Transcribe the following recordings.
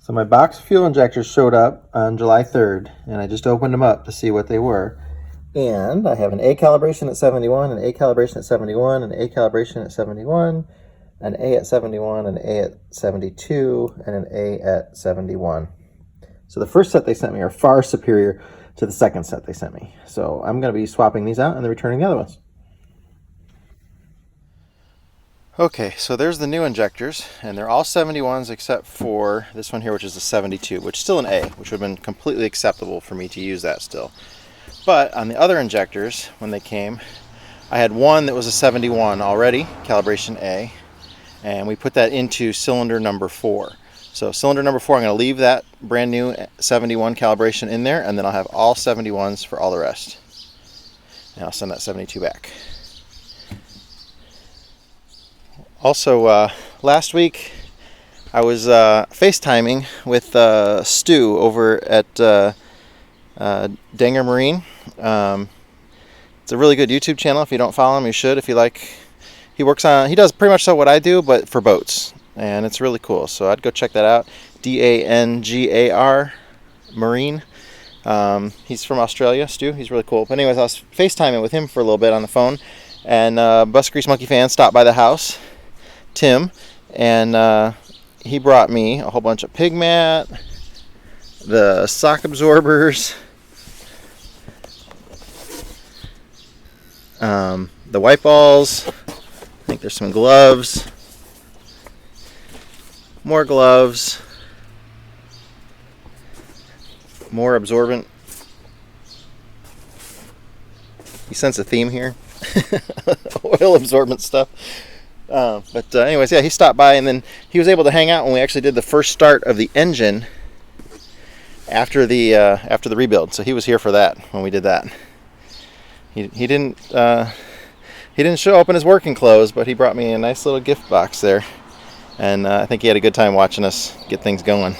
So my box fuel injectors showed up on July 3rd, and I just opened them up to see what they were. And I have an A calibration at 71, an A calibration at 71, an A calibration at 71, an A at 71, an A at 72, and an A at 71. So the first set they sent me are far superior to the second set they sent me. So I'm going to be swapping these out and then returning the other ones. Okay, so there's the new injectors, and they're all 71s except for this one here, which is a 72, which is still an A, which would have been completely acceptable for me to use that still. But on the other injectors, when they came, I had one that was a 71 already, calibration A, and we put that into cylinder number 4. So cylinder number 4, I'm going to leave that brand new 71 calibration in there, and then I'll have all 71s for all the rest. And I'll send that 72 back. Also, last week I was FaceTiming with Stu over at Danger Marine. It's a really good YouTube channel. If you don't follow him, you should. If you like, he does pretty much what I do, but for boats, and it's really cool. So I'd go check that out. DANGAR Marine. He's from Australia, Stu. He's really cool. But anyways, I was FaceTiming with him for a little bit on the phone, and Bus Grease Monkey fan stopped by the house, Tim, and he brought me a whole bunch of pig mat, the sock absorbers, the white balls. I think there's some gloves, more gloves, more absorbent. You sense a theme here. Oil absorbent stuff. But anyways, yeah, he stopped by, and then he was able to hang out when we actually did the first start of the engine after the rebuild. So he was here for that when we did that. He didn't show up in his working clothes, but he brought me a nice little gift box there, and I think he had a good time watching us get things going.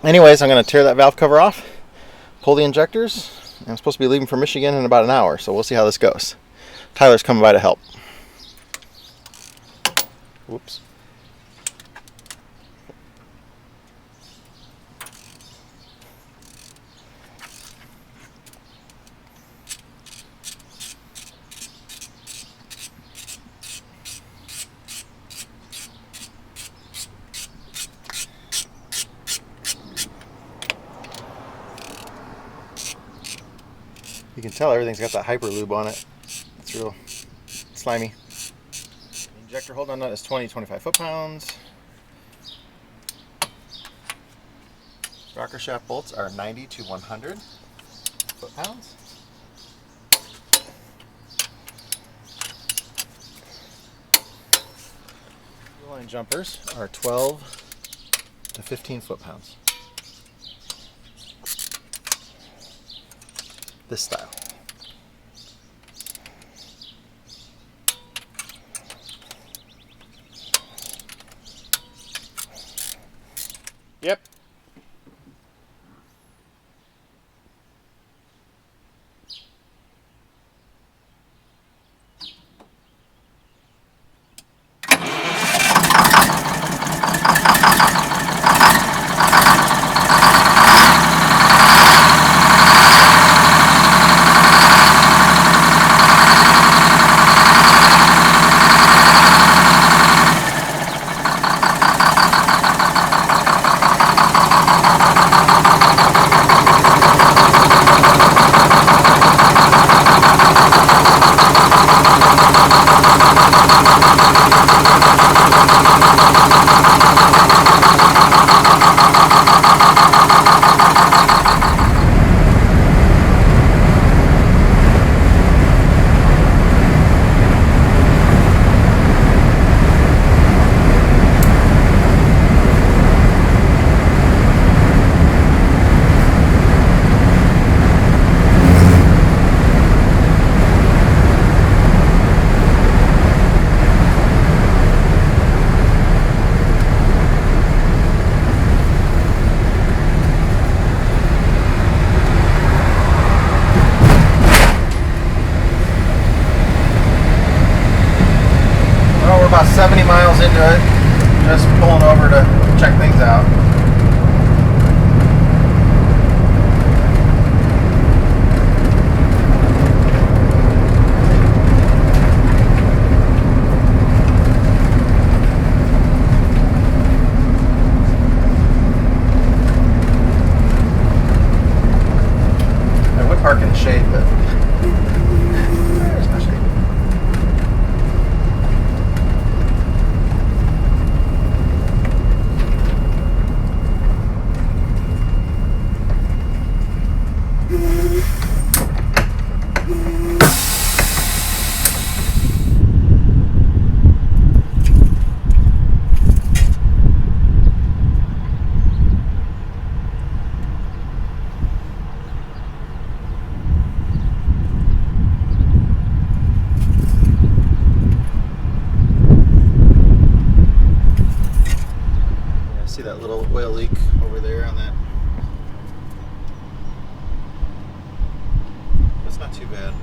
Anyways, I'm going to tear that valve cover off, pull the injectors. I'm supposed to be leaving for Michigan in about an hour, so we'll see how this goes. Tyler's coming by to help. Whoops. You can tell everything's got that hyper lube on it. It's real slimy. The injector hold on nut is 20-25 foot-pounds. Rocker shaft bolts are 90 to 100 foot-pounds. Fuel line jumpers are 12 to 15 foot-pounds. This style. Yep. See that little oil leak over there on that? That's not too bad.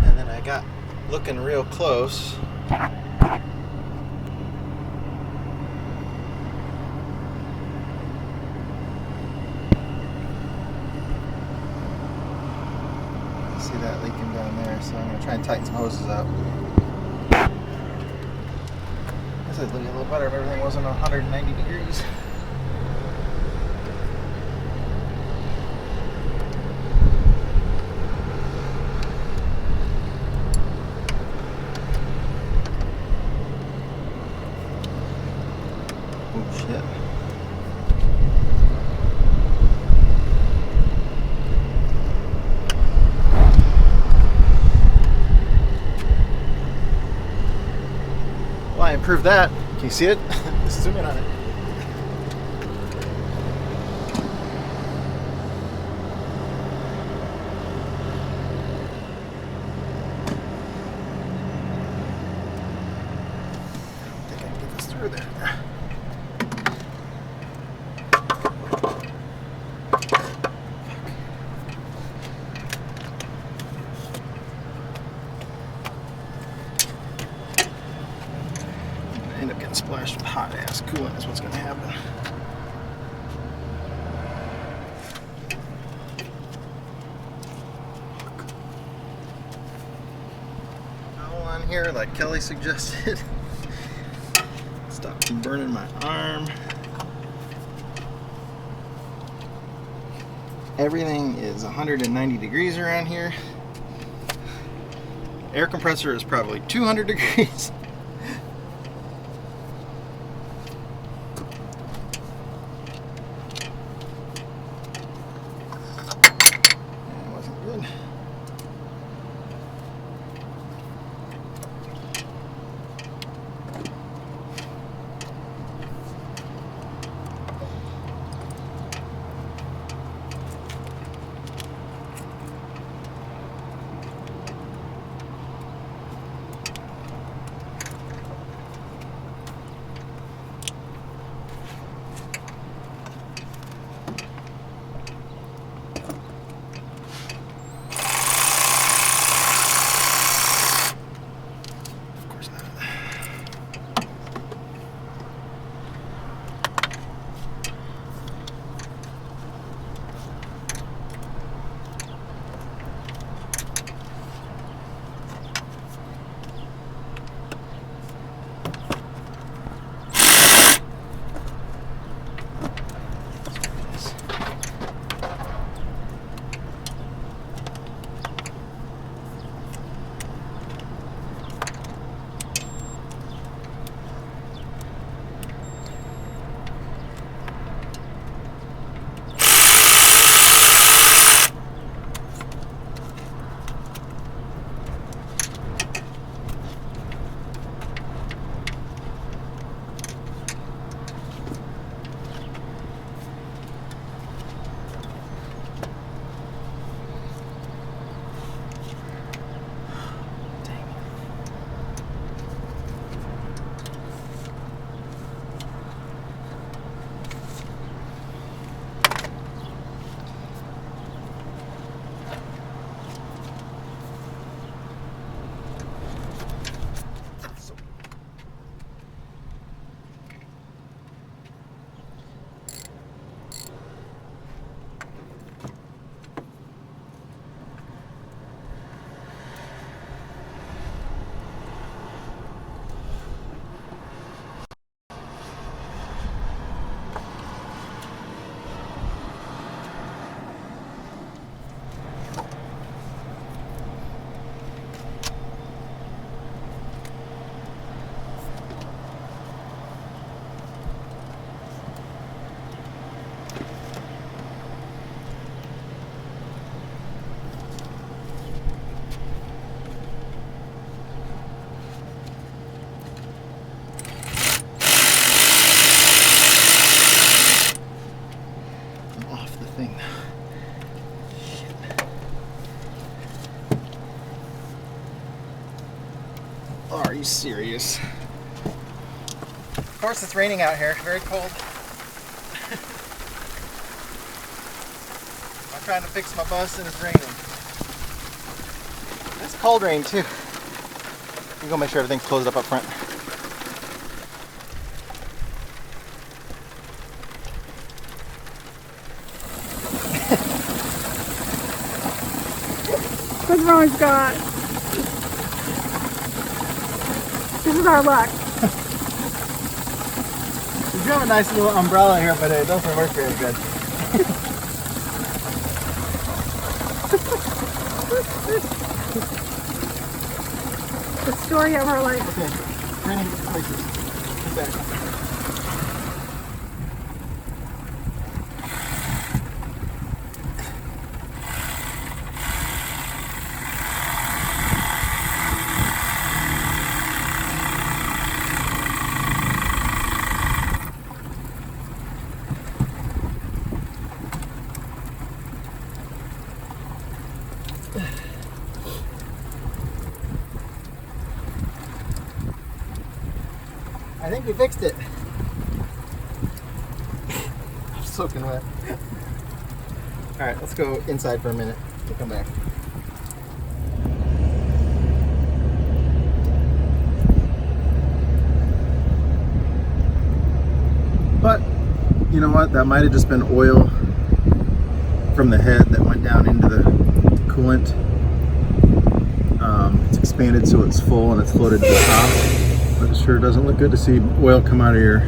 And then I got looking real close. See that leaking down there, so I'm going to try and tighten some hoses up. This would be a little better if everything wasn't 190 degrees. Oh shit. Well, I improved that. Can you see it? Zoom in on it. I think I can get this through there. End up getting splashed with hot ass coolant is what's going to happen. Towel on here like Kelly suggested. Stop from burning my arm. Everything is 190 degrees around here. Air compressor is probably 200 degrees. Good. too serious. Of course, it's raining out here. Very cold. I'm trying to fix my bus and it's raining. It's cold rain too. I'm gonna make sure everything's closed up front. What's wrong, Scott? This is our luck. We do have a nice little umbrella here, but it doesn't work very good. The story of our life. Okay, raining places. Get back. I think we fixed it. I'm soaking wet. Alright, let's go inside for a minute. We'll come back. But, you know what? That might have just been oil from the head that went down into the coolant. It's expanded so it's full and it's floated to the top. But it sure doesn't look good to see oil come out of your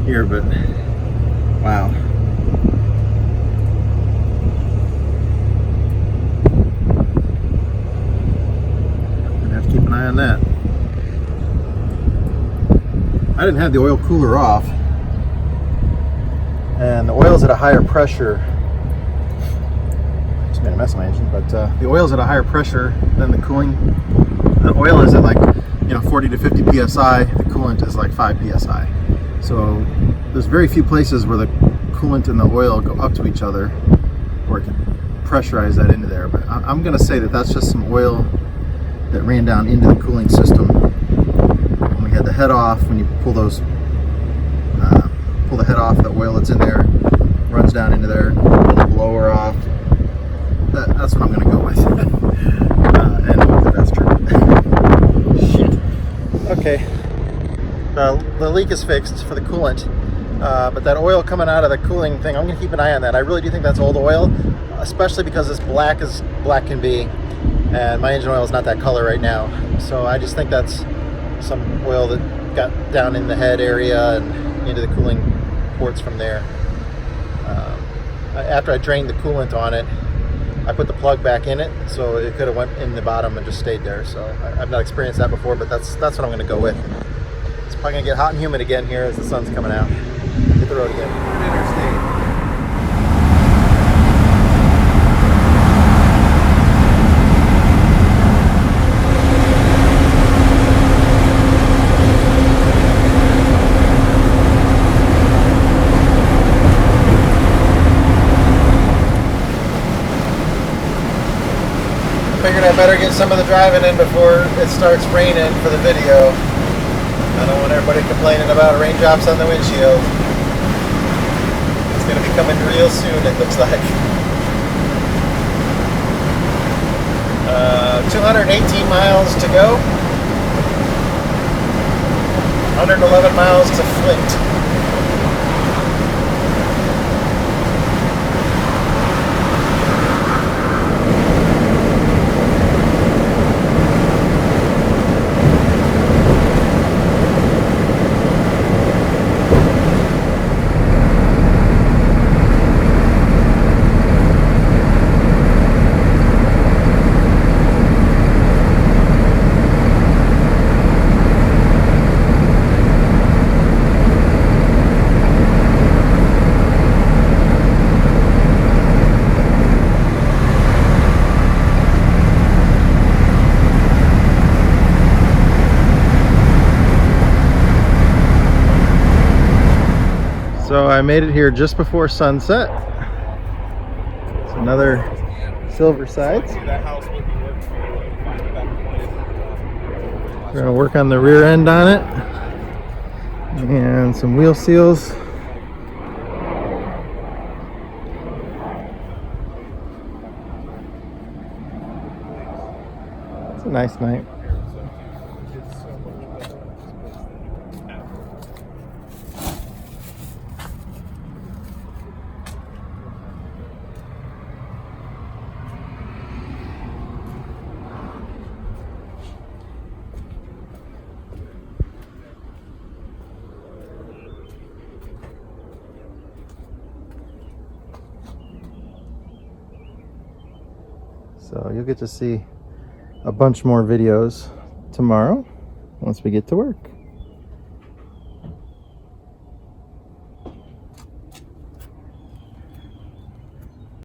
ear, but wow. I'm gonna have to keep an eye on that. I didn't have the oil cooler off, and the oil's at a higher pressure. Just made a mess of my engine, but the oil's at a higher pressure than the cooling. The oil is at like 40 to 50 psi. The coolant is like 5 psi. So there's very few places where the coolant and the oil go up to each other, or it can pressurize that into there. But I'm going to say that that's just some oil that ran down into the cooling system. When we had the head off, when you pull those, pull the head off, the oil that's in there runs down into there. Pull the blower off. That's what I'm going to go with. And hopefully that's true. Shit. Okay. The leak is fixed for the coolant, but that oil coming out of the cooling thing, I'm going to keep an eye on that. I really do think that's old oil, especially because it's black as black can be, and my engine oil is not that color right now. So I just think that's some oil that got down in the head area and into the cooling ports from there. After I drained the coolant on it, I put the plug back in it, so it could have went in the bottom and just stayed there. So I've not experienced that before, but that's what I'm going to go with. It's probably going to get hot and humid again here as the sun's coming out. Hit the road again. Interstate. Figured I better get some of the driving in before it starts raining for the video. I don't want everybody complaining about raindrops on the windshield. It's going to be coming real soon, it looks like. 218 miles to go. 111 miles to Flint. So I made it here just before sunset. It's another Silver Sides. We're gonna work on the rear end on it and some wheel seals. It's a nice night. So you'll get to see a bunch more videos tomorrow once we get to work.